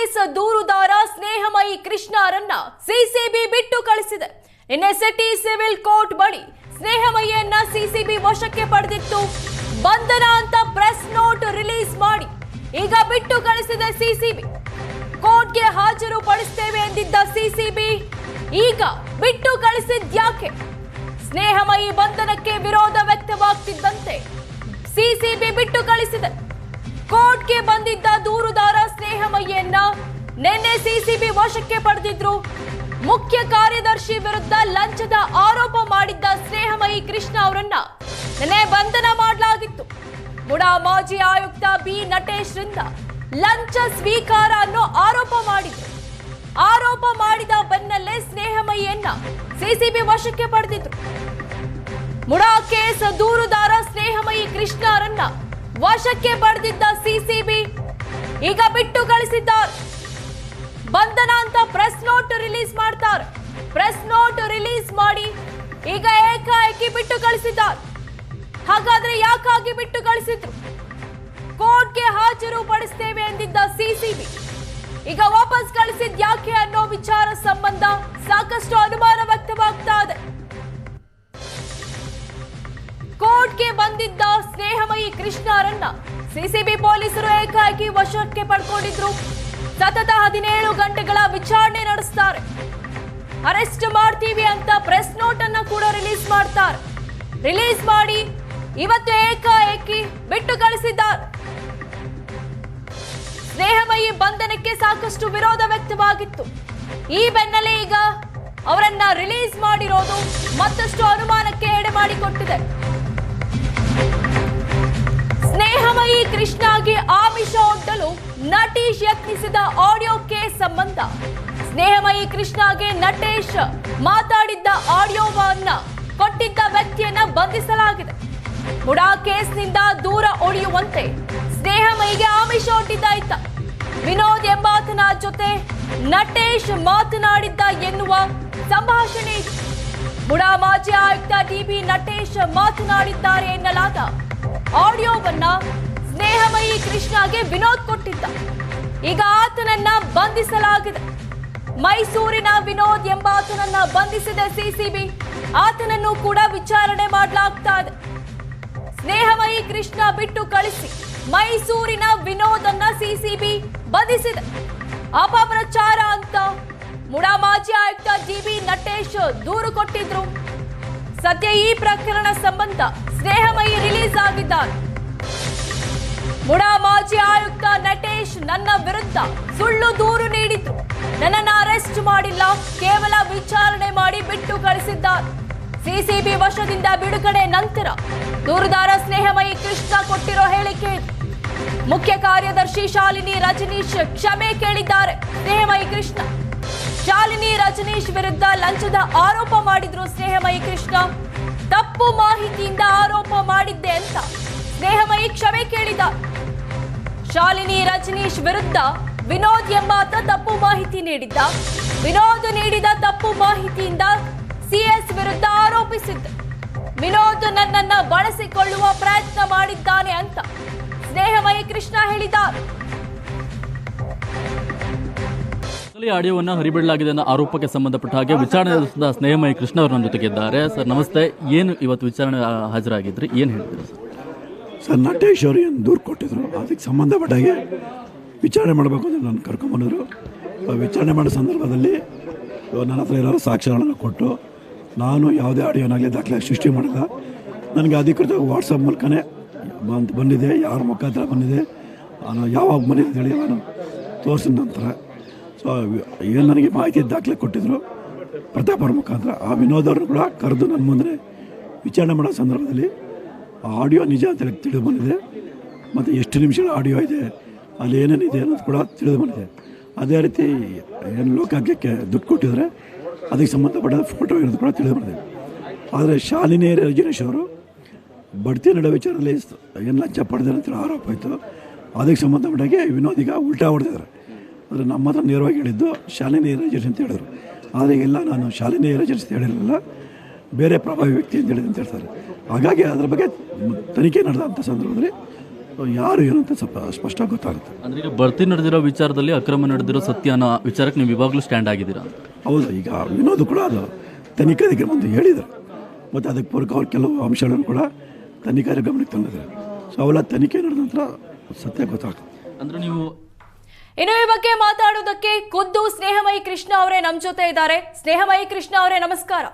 Case ದೂರುದಾರ ಸ್ನೇಹಮಯಿ ಕೃಷ್ಣರನ್ನ CCB ಬಿಟ್ಟು ಕಳಿಸಿದೆ. ನಿನ್ನೆ city civil court ಬಳಿ ಸ್ನೇಹಮಯಿಯನ್ನ ಸಿಸಿಬಿ ವಶಕ್ಕೆ ಪಡೆದಿತ್ತು. ಬಂಧನ ಅಂತ ಪ್ರೆಸ್ ನೋಟ್ ರಿಲೀಸ್ ಮಾಡಿ ಈಗ ಬಿಟ್ಟು ಕಳಿಸಿದೆ ಸಿಸಿಬಿ. ಕೋರ್ಟ್ಗೆ ಹಾಜರು ಪಡಿಸುತ್ತೇವೆ ಎಂದಿದ್ದ ಸಿಸಿಬಿ ಈಗ ಬಿಟ್ಟು ಕಳಿಸಿದ್ಯಾಕೆ? ಸ್ನೇಹಮಯಿ ಬಂಧನಕ್ಕೆ ವಿರೋಧ ವ್ಯಕ್ತವಾಗ್ತಿದ್ದಂತೆ ಸಿಸಿಬಿ ಬಿಟ್ಟು ಕಳಿಸಿದೆ. ಕೋರ್ಟ್ಗೆ ಬಂದಿದ್ದ ದೂರುದಾರ ಸ್ನೇಹಮಯಿಯನ್ನ ನಿನ್ನೆ ಸಿಸಿಬಿ ವಶಕ್ಕೆ ಪಡೆದಿದ್ರು. ಮುಖ್ಯ ಕಾರ್ಯದರ್ಶಿ ವಿರುದ್ಧ ಲಂಚದ ಆರೋಪ ಮಾಡಿದ್ದ ಸ್ನೇಹಮಯಿ ಕೃಷ್ಣ ಅವರನ್ನ ನಿನ್ನೆ ಬಂಧನ ಮಾಡಲಾಗಿತ್ತು. ಮುಡಾ ಮಾಜಿ ಆಯುಕ್ತ ಬಿ ನಟೇಶ್ ರಿಂದ ಲಂಚ ಸ್ವೀಕಾರ ಅನ್ನೋ ಆರೋಪ ಮಾಡಿದ್ರು. ಆರೋಪ ಮಾಡಿದ ಬೆನ್ನಲ್ಲೇ ಸ್ನೇಹಮಯಿಯನ್ನ ಸಿಸಿಬಿ ವಶಕ್ಕೆ ಪಡೆದಿದ್ರು. ಮುಡಾ ಕೇಸ್ ದೂರುದಾರ ಸ್ನೇಹಮಯಿ ಕೃಷ್ಣರನ್ನ ವಶಕ್ಕೆ ಪಡೆದಿದ್ದ ಸಿಸಿಬಿ ಈಗ ಬಿಟ್ಟು ಕಳಿಸಿದ್ದಾರೆ. ಬಂಧನ ಅಂತ ಪ್ರೆಸ್ ನೋಟ್ ರಿಲೀಸ್ ಮಾಡ್ತಾರೆ. ಪ್ರೆಸ್ ನೋಟ್ ರಿಲೀಸ್ ಮಾಡಿ ಈಗ ಏಕಾಏಕಿ ಬಿಟ್ಟು ಕಳಿಸಿದ್ದಾರೆ. ಹಾಗಾದ್ರೆ ಯಾಕಾಗಿ ಬಿಟ್ಟು ಕಳಿಸಿದ್ರು? ಕೋರ್ಟ್ಗೆ ಹಾಜರು ಪಡಿಸುತ್ತೇವೆ ಎಂದಿದ್ದ ಸಿಸಿಬಿ ಈಗ ವಾಪಸ್ ಕಳಿಸಿದ್ ಯಾಕೆ ಅನ್ನೋ ವಿಚಾರ ಸಂಬಂಧ ಸಾಕಷ್ಟು ಅನುಮಾನ ವ್ಯಕ್ತವಾಗ್ತಾ ಇದೆ. ಕೋರ್ಟ್ಗೆ ಬಂದಿದ್ದ ಸ್ನೇಹಮಯಿ ಕೃಷ್ಣರನ್ನ ಸಿಸಿಬಿ ಪೊಲೀಸರು ಏಕಾಏಕಿ ವಶಕ್ಕೆ ಪಡ್ಕೊಂಡಿದ್ರು. ಸತತ 17 ಗಂಟೆಗಳ ವಿಚಾರಣೆ ನಡೆಸ್ತಾರೆ. ಅರೆಸ್ಟ್ ಮಾಡ್ತೀವಿ ಅಂತ ಪ್ರೆಸ್ ನೋಟ್ ಅನ್ನ ಕೂಡ ರಿಲೀಸ್ ಮಾಡ್ತಾರೆ. ರಿಲೀಸ್ ಮಾಡಿ ಇವತ್ತು ಏಕಾಏಕಿ ಬಿಟ್ಟು ಕಳಿಸಿದ್ದಾರೆ. ಸ್ನೇಹಮಯಿ ಬಂಧನಕ್ಕೆ ಸಾಕಷ್ಟು ವಿರೋಧ ವ್ಯಕ್ತವಾಗಿತ್ತು. ಈ ಬೆನ್ನಲ್ಲೇ ಈಗ ಅವರನ್ನ ರಿಲೀಸ್ ಮಾಡಿರೋದು ಮತ್ತಷ್ಟು ಅನುಮಾನಕ್ಕೆ ಎಡೆ ಮಾಡಿಕೊಟ್ಟಿದೆ. ಸ್ನೇಹಮಯಿ ಕೃಷ್ಣಗೆ ಆಮಿಷ ಒಡ್ಡಲು ನಟೇಶ್ ಯತ್ನಿಸಿದ ಆಡಿಯೋ ಕೇಸ್ ಸಂಬಂಧ ಸ್ನೇಹಮಯಿ ಕೃಷ್ಣಗೆ ನಟೇಶ್ ಮಾತಾಡಿದ್ದ ಆಡಿಯೋವನ್ನ ಕೊಟ್ಟಿದ್ದ ವ್ಯಕ್ತಿಯನ್ನ ಬಂಧಿಸಲಾಗಿದೆ. ಮುಡಾ ಕೇಸ್ನಿಂದ ದೂರ ಉಳಿಯುವಂತೆ ಸ್ನೇಹಮಯಿಗೆ ಆಮಿಷ ಒಡ್ಡಿದ್ದಾಯ್ತ. ವಿನೋದ್ ಎಂಬಾತನ ಜೊತೆ ನಟೇಶ್ ಮಾತನಾಡಿದ್ದ ಎನ್ನುವ ಸಂಭಾಷಣೆ ಇದೆ. ಮುಡಾ ಮಾಜಿ ಆಯುಕ್ತ ಡಿಬಿ ನಟೇಶ್ ಮಾತನಾಡಿದ್ದಾರೆ ಎನ್ನಲಾದ ಆಡಿಯೋವನ್ನ ಸ್ನೇಹಮಯಿ ಕೃಷ್ಣಗೆ ವಿನೋದ್ ಕೊಟ್ಟಿದ್ದ. ಈಗ ಆತನನ್ನ ಬಂಧಿಸಲಾಗಿದೆ. ಮೈಸೂರಿನ ವಿನೋದ್ ಎಂಬಾತನನ್ನ ಬಂಧಿಸಿದ ಸಿಸಿಬಿ. ಆತನನ್ನು ಕೂಡ ವಿಚಾರಣೆ ಮಾಡಲಾಗ್ತಾ ಇದೆ. ಸ್ನೇಹಮಯಿ ಕೃಷ್ಣ ಬಿಟ್ಟು ಕಳಿಸಿ ಮೈಸೂರಿನ ವಿನೋದ್ ಅನ್ನ ಸಿಸಿಬಿ ಬಂಧಿಸಿದೆ. ಅಪಪ್ರಚಾರ ಅಂತ ಮುಡಾ ಮಾಜಿ ಆಯುಕ್ತ ಡಿಬಿ ನಟೇಶ್ ದೂರು ಕೊಟ್ಟಿದ್ರು. ಸದ್ಯ ಈ ಪ್ರಕರಣ ಸಂಬಂಧ ಸ್ನೇಹಮಯಿ ರಿಲೀಸ್ ಆಗಿದ್ದಾರೆ. ಮುಡಾ ಮಾಜಿ ಆಯುಕ್ತ ನಟೇಶ್ ನನ್ನ ವಿರುದ್ಧ ಸುಳ್ಳು ದೂರು ನೀಡಿದ್ರು. ನನ್ನನ್ನು ಅರೆಸ್ಟ್ ಮಾಡಿಲ್ಲ, ಕೇವಲ ವಿಚಾರಣೆ ಮಾಡಿ ಬಿಟ್ಟು ಕಳಿಸಿದ್ದಾರೆ. ಸಿಸಿಬಿ ವಶದಿಂದ ಬಿಡುಗಡೆ ನಂತರ ದೂರುದಾರ ಸ್ನೇಹಮಯಿ ಕೃಷ್ಣ ಕೊಟ್ಟಿರೋ ಹೇಳಿಕೆ ಇದು. ಮುಖ್ಯ ಕಾರ್ಯದರ್ಶಿ ಶಾಲಿನಿ ರಜನೀಶ್ ಕ್ಷಮೆ ಕೇಳಿದ್ದಾರೆ. ಸ್ನೇಹಮಯಿ ಕೃಷ್ಣ ಶಾಲಿನಿ ರಜನೀಶ್ ವಿರುದ್ಧ ಲಂಚದ ಆರೋಪ ಮಾಡಿದ್ರು. ಸ್ನೇಹಮಯಿ ಕೃಷ್ಣ ತಪ್ಪು ಮಾಹಿತಿಯಿಂದ ಆರೋಪ ಮಾಡಿದ್ದೆ ಅಂತ ಸ್ನೇಹಮಯಿ ಕ್ಷಮೆ ಕೇಳಿದ್ದಾರೆ. ಶಾಲಿನಿ ರಜನೀಶ್ ವಿರುದ್ಧ ವಿನೋದ್ ಎಂಬಾತ ತಪ್ಪು ಮಾಹಿತಿ ನೀಡಿದ್ದ. ವಿನೋದ್ ನೀಡಿದ ತಪ್ಪು ಮಾಹಿತಿಯಿಂದ ಸಿಎಸ್ ವಿರುದ್ಧ ಆರೋಪಿಸಿದ್ದ. ವಿನೋದ್ ನನ್ನನ್ನ ಬಳಸಿಕೊಳ್ಳುವ ಪ್ರಯತ್ನ ಮಾಡಿದ್ದಾನೆ ಅಂತ ಸ್ನೇಹಮಯಿ ಕೃಷ್ಣ ಹೇಳಿದ್ದಾರೆ. ಆಡಿಯೋವನ್ನು ಹರಿಬಿಡಲಾಗಿದೆ ಅನ್ನೋ ಆರೋಪಕ್ಕೆ ಸಂಬಂಧಪಟ್ಟ ಹಾಗೆ ವಿಚಾರಣೆ ನಡೆಸಿದ ಸ್ನೇಹಮಯಿ ಕೃಷ್ಣ ಅವರು ನನ್ನ ಜೊತೆಗಿದ್ದಾರೆ. ಸರ್ ನಮಸ್ತೆ. ಏನು ಇವತ್ತು ವಿಚಾರಣೆ ಹಾಜರಾಗಿದ್ರಿ, ಏನು ಹೇಳ್ತೀರಾ ಸರ್? ನಟೇಶ್ ಅವರು ಏನು ದೂರು ಕೊಟ್ಟಿದ್ರು, ಅದಕ್ಕೆ ಸಂಬಂಧಪಟ್ಟಾಗೆ ವಿಚಾರಣೆ ಮಾಡಬೇಕು ಅಂತ ನಾನು ಕರ್ಕೊಂಬಂದರು. ವಿಚಾರಣೆ ಮಾಡೋ ಸಂದರ್ಭದಲ್ಲಿ ನನ್ನ ಹತ್ರ ಎಲ್ಲರೂ ಸಾಕ್ಷ್ಯಗಳನ್ನು ಕೊಟ್ಟು ನಾನು ಯಾವುದೇ ಆಡಿಯೋನಾಗಲಿ ದಾಖಲೆ ಸೃಷ್ಟಿ ಮಾಡಿಲ್ಲ. ನನಗೆ ಅಧಿಕೃತವಾಗಿ ವಾಟ್ಸಪ್ ಮೂಲಕನೇ ಬಂದಿದೆ, ಯಾರ ಮುಖಾಂತರ ಬಂದಿದೆ, ಯಾವಾಗ ಬಂದಿದೆ ಹೇಳಿ ನಾನು ತೋರಿಸಿದ ನಂತರ ಸೊ ಏನು ನನಗೆ ಮಾಹಿತಿ ದಾಖಲೆ ಕೊಟ್ಟಿದ್ದರು ಪ್ರತಾಪ್ ಅವ್ರ ಮುಖಾಂತರ. ಆ ವಿನೋದ್ ಅವರು ಕೂಡ ಕರೆದು ನನ್ನ ಮುಂದೆ ವಿಚಾರಣೆ ಮಾಡೋ ಸಂದರ್ಭದಲ್ಲಿ ಆಡಿಯೋ ನಿಜ ಅಂತ ತಿಳಿದು ಬಂದಿದೆ. ಮತ್ತು ಎಷ್ಟು ನಿಮಿಷಗಳ ಆಡಿಯೋ ಇದೆ, ಅಲ್ಲಿ ಏನೇನಿದೆ ಅನ್ನೋದು ಕೂಡ ತಿಳಿದು ಬಂದಿದೆ. ಅದೇ ರೀತಿ ಏನು ಲೋಕಾಗ್ಯಕ್ಕೆ ದುಡ್ಡು ಕೊಟ್ಟಿದ್ದಾರೆ ಅದಕ್ಕೆ ಸಂಬಂಧಪಟ್ಟ ಫೋಟೋ ಇರೋದು ಕೂಡ ತಿಳಿದು ಬಂದಿದೆ. ಆದರೆ ಶಾಲಿನಿ ರಜನೀಶ್ ಅವರು ಬಡ್ತಿ ನಡೆ ವಿಚಾರದಲ್ಲಿ ಏನು ಲಂಚ ಪಡೆದಾರೆ ಅಂತೇಳಿ ಆರೋಪ ಆಯಿತು. ಅದಕ್ಕೆ ಸಂಬಂಧಪಟ್ಟಾಗೆ ವಿನೋದ್ ಈಗ ಉಲ್ಟಾ ಹೊಡೆದಿದ್ದಾರೆ. ಆದರೆ ನಮ್ಮ ಹತ್ರ ನೇರವಾಗಿ ಹೇಳಿದ್ದು ಶಾಲಿನಿ ರಜನೀಶ್ ಅಂತ ಹೇಳಿದರು. ಆದರೆ ಇಲ್ಲ, ನಾನು ಶಾಲಿನಿ ರಜನೀಶ್ ಅಂತ ಹೇಳಿರಲಿಲ್ಲ, ಬೇರೆ ಪ್ರಭಾವಿ ವ್ಯಕ್ತಿ ಅಂತ ಹೇಳಿದೆ ಅಂತ ಹೇಳ್ತಾರೆ. ಹಾಗಾಗಿ ಅದರ ಬಗ್ಗೆ ತನಿಖೆ ನಡೆದಂಥ ಸಂದರ್ಭದಲ್ಲಿ ಯಾರು ಏನು ಅಂತ ಸ್ವಲ್ಪ ಸ್ಪಷ್ಟ ಗೊತ್ತಾಗುತ್ತೆ. ಅಂದ್ರೆ ಈಗ ಭರ್ತಿ ನಡೆದಿರೋ ವಿಚಾರದಲ್ಲಿ ಅಕ್ರಮ ನಡೆದಿರೋ ಸತ್ಯ ಅನ್ನೋ ವಿಚಾರಕ್ಕೆ ನೀವು ಇವಾಗಲೂ ಸ್ಟ್ಯಾಂಡ್ ಆಗಿದ್ದೀರಾ? ಹೌದು, ಈಗ ವಿನೋದ್ ಕೂಡ ಅದು ತನಿಖಾಧಿಕಾರಿ ಬಂದು ಹೇಳಿದ್ದಾರೆ, ಮತ್ತು ಅದಕ್ಕೆ ಪೂರಕ ಅವ್ರು ಕೆಲವು ಅಂಶಗಳನ್ನು ಕೂಡ ತನಿಖಾಧಿಕಾರಿ ಗಮನಕ್ಕೆ ತಂದಿದ್ದಾರೆ. ಸೊ ಅವೆಲ್ಲ ತನಿಖೆ ನಡೆದ ನಂತರ ಸತ್ಯ ಗೊತ್ತಾಗ್ತದೆ. ಅಂದ್ರೆ ನೀವು ಇನ್ನು ಈ ಬಗ್ಗೆ ಮಾತಾಡೋದಕ್ಕೆ ಖುದ್ದು ಸ್ನೇಹಮಯಿ ಕೃಷ್ಣ ಅವರೇ ನಮ್ಮ ಜೊತೆ ಇದ್ದಾರೆ. ಸ್ನೇಹಮಯಿ ಕೃಷ್ಣ ಅವರೇ ನಮಸ್ಕಾರ.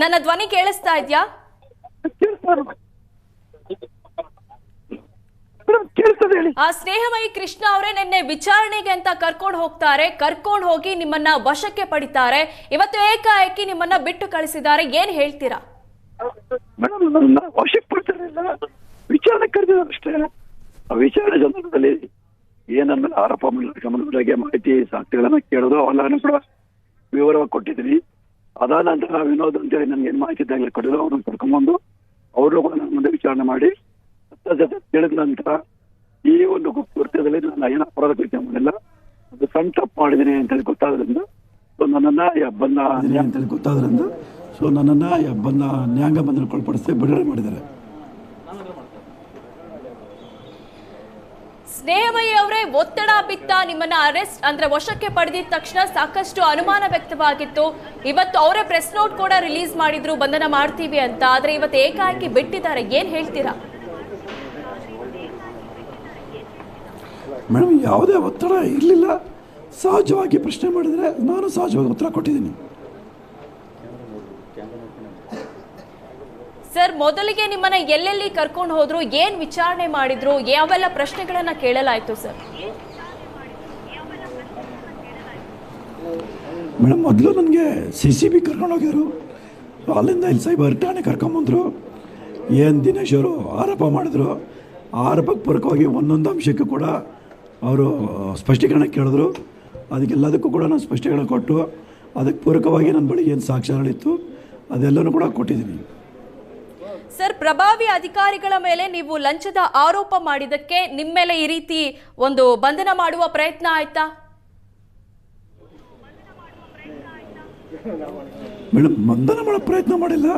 ನನ್ನ ಧ್ವನಿ ಕೇಳಿಸ್ತಾ ಇದ್ಯಾ? ಆ ಸ್ನೇಹಮಯಿ ಕೃಷ್ಣ ಅವರೇ ನಿನ್ನೆ ವಿಚಾರಣೆಗೆ ಅಂತ ಕರ್ಕೊಂಡು ಹೋಗಿ ನಿಮ್ಮನ್ನ ವಶಕ್ಕೆ ಪಡಿತಾರೆ. ಇವತ್ತು ಏಕಾಏಕಿ ನಿಮ್ಮನ್ನ ಬಿಟ್ಟು ಕಳಿಸಿದ್ದಾರೆ. ಏನ್ ಹೇಳ್ತೀರಾ? ವಶಕ್ಕೆ ಪಡ್ತಾರಿಲ್ಲ, ವಿಚಾರಣೆ ಕರೆದಿದ್ದಾರೆ ಅಷ್ಟೇ. ಆ ವಿಚಾರಣೆ ಸಂದರ್ಭದಲ್ಲಿ ಏನನ್ನ ಆರೋಪ ಸಂಬಂಧಪಟ್ಟ ಮಾಹಿತಿ ಸಾಕ್ತಿಗಳನ್ನ ಕೇಳೋದು ಅವೆಲ್ಲನೂ ಕೂಡ ವಿವರವಾಗಿ ಕೊಟ್ಟಿದ್ದೀನಿ. ಅದಾದ ನಂತರ ವಿನೋದ್ ಅಂತೇಳಿ ನನ್ಗೆ ಏನು ಮಾಹಿತಿ ದಾಖಲೆ ಕೊಟ್ಟಿದ್ರು ಅವ್ರನ್ನ ಕರ್ಕೊಂಡ್ಬಂದು ಅವರು ಕೂಡ ನನ್ನ ಮುಂದೆ ವಿಚಾರಣೆ ಮಾಡಿ ತಿಳಿದ ನಂತರ ಈ ಒಂದು ಕೃತ್ಯದಲ್ಲಿ ನಾನು ಏನು ಅಪರಾಧ ಕೃತ್ಯ ಮಾಡಿಲ್ಲ, ಅದು ಸಣ್ಣ ತಪ್ಪು ಮಾಡಿದ್ದೀನಿ ಅಂತೇಳಿ ಗೊತ್ತಾದ್ರಿಂದ ನನ್ನನ್ನ ನ್ಯಾಯಾಂಗ ಬಂಧನಕ್ಕೊಳಪಡಿಸಿ ಬಿಡುಗಡೆ ಮಾಡಿದ್ದಾರೆ. ಸ್ನೇಹಮಯಿ ಅವರೇ, ಒತ್ತಡ ಬಿತ್ತ ನಿಮ್ಮನ್ನ ಅರೆಸ್ಟ್ ಅಂದ್ರೆ ವಶಕ್ಕೆ ಪಡೆದಿದ ತಕ್ಷಣ ಸಾಕಷ್ಟು ಅನುಮಾನ ವ್ಯಕ್ತವಾಗಿತ್ತು. ಇವತ್ತು ಅವರೇ ಪ್ರೆಸ್ ನೋಟ್ ಕೂಡ ರಿಲೀಸ್ ಮಾಡಿದ್ರು ಬಂಧನ ಮಾಡ್ತೀವಿ ಅಂತ. ಆದ್ರೆ ಇವತ್ತು ಏಕಾಏಕಿ ಬಿಟ್ಟಿದ್ದಾರೆ. ಏನ್ ಹೇಳ್ತೀರಾ? ಮೇಡಮ್, ಯಾವುದೇ ಒತ್ತಡ ಇರಲಿಲ್ಲ. ಸಹಜವಾಗಿ ಪ್ರಶ್ನೆ ಮಾಡಿದರೆ ನಾನು ಸಹಜವಾಗಿ ಉತ್ತರ ಕೊಟ್ಟಿದ್ದೀನಿ. ಸರ್, ಮೊದಲಿಗೆ ನಿಮ್ಮನ್ನ ಎಲ್ಲೆಲ್ಲಿ ಕರ್ಕೊಂಡು ಹೋದ್ರು, ಏನ್ ವಿಚಾರಣೆ ಮಾಡಿದ್ರು, ಯಾವೆಲ್ಲ ಪ್ರಶ್ನೆಗಳನ್ನ ಕೇಳಲಾಯ್ತು ಸರ್? ಮೇಡಮ್, ಮೊದಲು ನನಗೆ CCB ಕರ್ಕೊಂಡು ಹೋಗಿದ್ರು. ಅಲ್ಲಿಂದ ಇಲ್ಲಿ ಸೈಬರ್ ಠಾಣೆ ಕರ್ಕೊಂಬಂದರು. ಏನು ದಿನೇಶ್ ಅವರು ಆರೋಪ ಮಾಡಿದ್ರು, ಆರೋಪಕ್ಕೆ ಪೂರಕವಾಗಿ ಒಂದೊಂದು ಅಂಶಕ್ಕೂ ಕೂಡ ಅವರು ಸ್ಪಷ್ಟೀಕರಣ ಕೇಳಿದ್ರು. ಅದಕ್ಕೆಲ್ಲದಕ್ಕೂ ಕೂಡ ನಾನು ಸ್ಪಷ್ಟೀಕರಣ ಕೊಟ್ಟು ಅದಕ್ಕೆ ಪೂರಕವಾಗಿ ನನ್ನ ಬಳಿ ಏನು ಸಾಕ್ಷ್ಯಗಳಿತ್ತು ಅದೆಲ್ಲನೂ ಕೂಡ ಕೊಟ್ಟಿದ್ದೀನಿ. ಸರ್, ಪ್ರಭಾವಿ ಅಧಿಕಾರಿಗಳ ಮೇಲೆ ನೀವು ಲಂಚದ ಆರೋಪ ಮಾಡಿದ್ದಕ್ಕೆ ನಿಮ್ಮ ಮೇಲೆ ಈ ರೀತಿ ಒಂದು ಬಂಧನ ಮಾಡುವ ಪ್ರಯತ್ನ ಆಯ್ತಾ? ಮೇಡಮ್, ಬಂಧನ ಮಾಡೋ ಪ್ರಯತ್ನ ಮಾಡಿಲ್ಲ,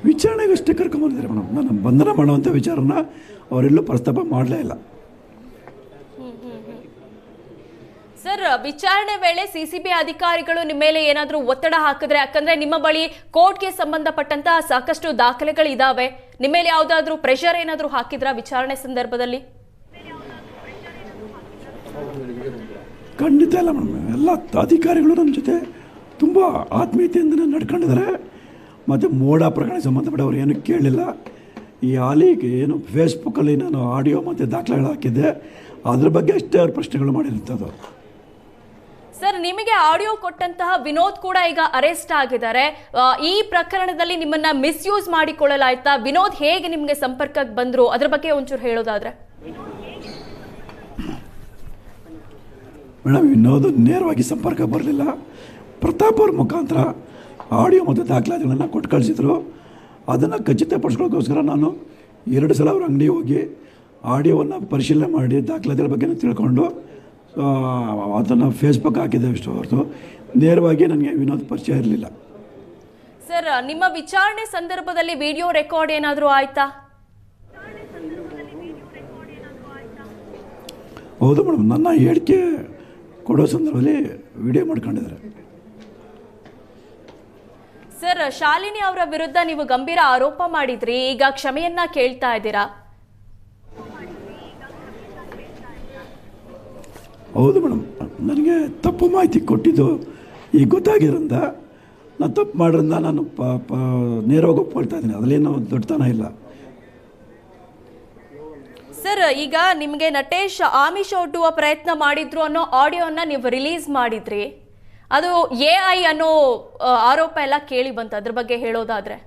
ವಿಚಾರಣೆಗಷ್ಟೇ ಕರ್ಕೊಂಬಂದಿದ್ದಾರೆ ಮೇಡಮ್. ನಾನು ಬಂಧನ ಮಾಡುವಂಥ ವಿಚಾರನ ಅವರೆಲ್ಲೂ ಪ್ರಸ್ತಾಪ ಮಾಡಲೇ ಇಲ್ಲ. ಸರ್, ವಿಚಾರಣೆ ವೇಳೆ CCB ಅಧಿಕಾರಿಗಳು ನಿಮ್ಮ ಮೇಲೆ ಏನಾದರೂ ಒತ್ತಡ ಹಾಕಿದ್ರೆ, ಯಾಕಂದ್ರೆ ನಿಮ್ಮ ಬಳಿ ಕೋರ್ಟ್ಗೆ ಸಂಬಂಧಪಟ್ಟಂತಹ ಸಾಕಷ್ಟು ದಾಖಲೆಗಳು ಇದಾವೆ, ನಿಮ್ಮ ಮೇಲೆ ಯಾವುದಾದ್ರೂ ಪ್ರೆಷರ್ ಏನಾದರೂ ಹಾಕಿದ್ರಾ ವಿಚಾರಣೆ ಸಂದರ್ಭದಲ್ಲಿ? ಖಂಡಿತ ಇಲ್ಲ ಮೇಡಮ್. ಎಲ್ಲ ಅಧಿಕಾರಿಗಳು ನನ್ನ ಜೊತೆ ತುಂಬ ಆತ್ಮೀಯತೆಯಿಂದ ನಡ್ಕೊಂಡಿದ್ದಾರೆ. ಮತ್ತು ಮೋಡ ಪ್ರಕರಣಕ್ಕೆ ಸಂಬಂಧಪಟ್ಟವ್ರು ಏನೂ ಕೇಳಲಿಲ್ಲ. ಈ ಹಾಲಿಗೆ ಏನು ಫೇಸ್ಬುಕ್ಕಲ್ಲಿ ನಾನು ಆಡಿಯೋ ಮತ್ತು ದಾಖಲೆಗಳು ಹಾಕಿದ್ದೆ, ಅದ್ರ ಬಗ್ಗೆ ಅಷ್ಟೇ ಅವ್ರ ಪ್ರಶ್ನೆಗಳು ಮಾಡಿರ್ತದ್ದು. ಸರ್, ನಿಮಗೆ ಆಡಿಯೋ ಕೊಟ್ಟಂತಹ ವಿನೋದ್ ಕೂಡ ಈಗ ಅರೆಸ್ಟ್ ಆಗಿದ್ದಾರೆ. ಈ ಪ್ರಕರಣದಲ್ಲಿ ನಿಮ್ಮನ್ನ ಮಿಸ್ಯೂಸ್ ಮಾಡಿಕೊಳ್ಳಲಾಯ್ತಾ? ವಿನೋದ್ ಹೇಗೆ ನಿಮಗೆ ಸಂಪರ್ಕಕ್ಕೆ ಬಂದ್ರು, ಅದ್ರ ಬಗ್ಗೆ ಒಂಚೂರು ಹೇಳೋದಾದ್ರೆ? ಮೇಡಮ್, ವಿನೋದ್ ನೇರವಾಗಿ ಸಂಪರ್ಕ ಬರಲಿಲ್ಲ. ಪ್ರತಾಪ್ ಅವ್ರ ಮುಖಾಂತರ ಆಡಿಯೋ ಮತ್ತು ದಾಖಲಾತಿಗಳನ್ನು ಕೊಟ್ಟು ಕಳಿಸಿದ್ರು. ಅದನ್ನು ಖಚಿತಪಡಿಸ್ಕೊಳ್ಳೋಕ್ಕೋಸ್ಕರ ನಾನು 2 ಸಲ ಅವ್ರ ಅಂಗಡಿ ಹೋಗಿ ಆಡಿಯೋವನ್ನು ಪರಿಶೀಲನೆ ಮಾಡಿ ದಾಖಲಾತಿಗಳ ಬಗ್ಗೆ ತಿಳ್ಕೊಂಡು ಅದನ್ನು ಫೇಸ್ಬುಕ್ ಹಾಕಿದ್ದೆ ಅಷ್ಟು ಹೊರತು ನೇರವಾಗಿ ನನಗೆ ವಿನೋದ್ ಪರಿಚಯ ಇರಲಿಲ್ಲ. ಸರ್, ನಿಮ್ಮ ವಿಚಾರಣೆ ಸಂದರ್ಭದಲ್ಲಿ ವಿಡಿಯೋ ರೆಕಾರ್ಡ್ ಏನಾದರೂ ಆಯ್ತಾ? ಹೌದು ಮೇಡಮ್, ನನ್ನ ಹೇಳಿಕೆ ಕೊಡೋ ಸಂದರ್ಭದಲ್ಲಿ ವಿಡಿಯೋ ಮಾಡ್ಕೊಂಡಿದ್ದಾರೆ. ಸರ್, ಶಾಲಿನಿ ಅವರ ವಿರುದ್ಧ ನೀವು ಗಂಭೀರ ಆರೋಪ ಮಾಡಿದ್ರಿ, ಈಗ ಕ್ಷಮೆಯನ್ನ ಕೇಳ್ತಾ ಇದ್ದೀರಾ? ಹೌದು ಮೇಡಮ್, ನನಗೆ ತಪ್ಪು ಮಾಹಿತಿ ಕೊಟ್ಟಿದ್ದು ಈಗ ಗೊತ್ತಾಗಿರೋದ್ರಿಂದ ನಾನು ತಪ್ಪು ಮಾಡೋದ್ರಿಂದ ನಾನು ನೇರವಾಗಿ ಒಪ್ಕೊಳ್ತಾ ಇದ್ದೀನಿ. ಅದರಲ್ಲೇನೋ ದೊಡ್ಡತನ ಇಲ್ಲ. ಸರ್, ಈಗ ನಿಮಗೆ ನಟೇಶ್ ಆಮಿಷ ಒಡ್ಡುವ ಪ್ರಯತ್ನ ಮಾಡಿದ್ರು ಅನ್ನೋ ಆಡಿಯೋನ ನೀವು ರಿಲೀಸ್ ಮಾಡಿದ್ರಿ, ಅದು AI ಅನ್ನೋ ಆರೋಪ ಎಲ್ಲ ಕೇಳಿ ಬಂತು, ಅದ್ರ ಬಗ್ಗೆ ಹೇಳೋದಾದ್ರೆ?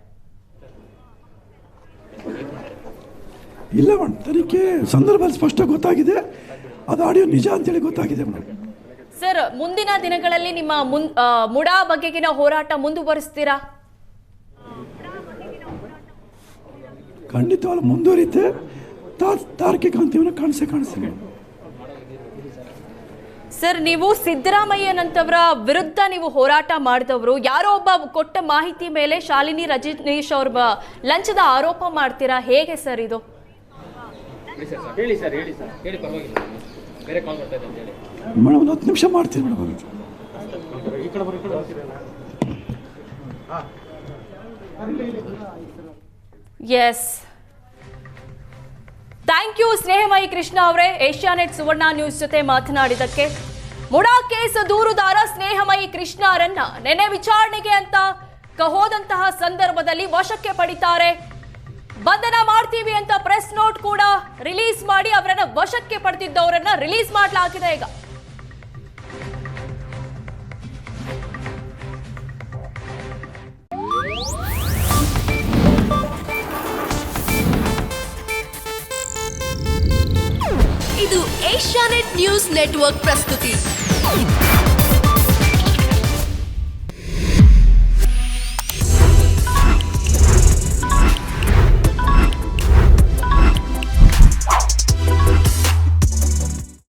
ಇಲ್ಲ ಮೇಡಮ್, ತನಿಖೆ ಸಂದರ್ಭದಲ್ಲಿ ಸ್ಪಷ್ಟ ಗೊತ್ತಾಗಿದೆ, ಅದು ಆಡಿಯೋ ನಿಜ ಅಂತೇಳಿ ಗೊತ್ತಾಗಿದೆ ಮೇಡಮ್. ಸರ್, ಮುಂದಿನ ದಿನಗಳಲ್ಲಿ ನಿಮ್ಮ ಮುಡಾ ಬಗೆಗಿನ ಹೋರಾಟ ಮುಂದುವರಿಸ್ತೀರಾ? ಖಂಡಿತವಾಗ್ಲೂ ಮುಂದುವರಿತೆ. ತಾರ್ಕಿಕ ಅಂತ್ಯವನ್ನು ಕಾಣಿಸ್ತೀನಿ. ಸರ್, ನೀವು ಸಿದ್ದರಾಮಯ್ಯನಂತವರ ವಿರುದ್ಧ ನೀವು ಹೋರಾಟ ಮಾಡಿದವರು, ಯಾರೋ ಒಬ್ಬ ಕೊಟ್ಟ ಮಾಹಿತಿ ಮೇಲೆ ಶಾಲಿನಿ ರಜನೀಶ್ ಅವ್ರ ಲಂಚದ ಆರೋಪ ಮಾಡ್ತೀರಾ, ಹೇಗೆ ಸರ್ ಇದು? ಮೇಡಮ್ ಒಂದು 10 ನಿಮಿಷ ಮಾಡ್ತೀನಿ ಮೇಡಮ್. ಎಸ್, ಥ್ಯಾಂಕ್ ಯು ಸ್ನೇಹಮಯಿ ಕೃಷ್ಣ ಅವರೇ, ಏಷ್ಯಾನೆಟ್ ಸುವರ್ಣ ನ್ಯೂಸ್ ಜೊತೆ ಮಾತನಾಡಿದಕ್ಕೆ. ಮುಡಾ ಕೇಸ್ ದೂರುದಾರ ಸ್ನೇಹಮಯಿ ಕೃಷ್ಣ ಅವರನ್ನ ನೆನೆ ವಿಚಾರಣೆಗೆ ಅಂತ ಹೋದಂತಹ ಸಂದರ್ಭದಲ್ಲಿ ವಶಕ್ಕೆ ಪಡಿತಾರೆ. ಬಂಧನ ಮಾಡ್ತೀವಿ ಅಂತ ಪ್ರೆಸ್ ನೋಟ್ ಕೂಡ ರಿಲೀಸ್ ಮಾಡಿ ಅವರನ್ನ ವಶಕ್ಕೆ ಪಡೆದಿದ್ದವರನ್ನ ರಿಲೀಸ್ ಮಾಡಲಾಗಿದೆ ಈಗ. ಇದು ಏಷ್ಯಾನೆಟ್ ನ್ಯೂಸ್ ನೆಟ್ವರ್ಕ್ ಪ್ರಸ್ತುತಿ.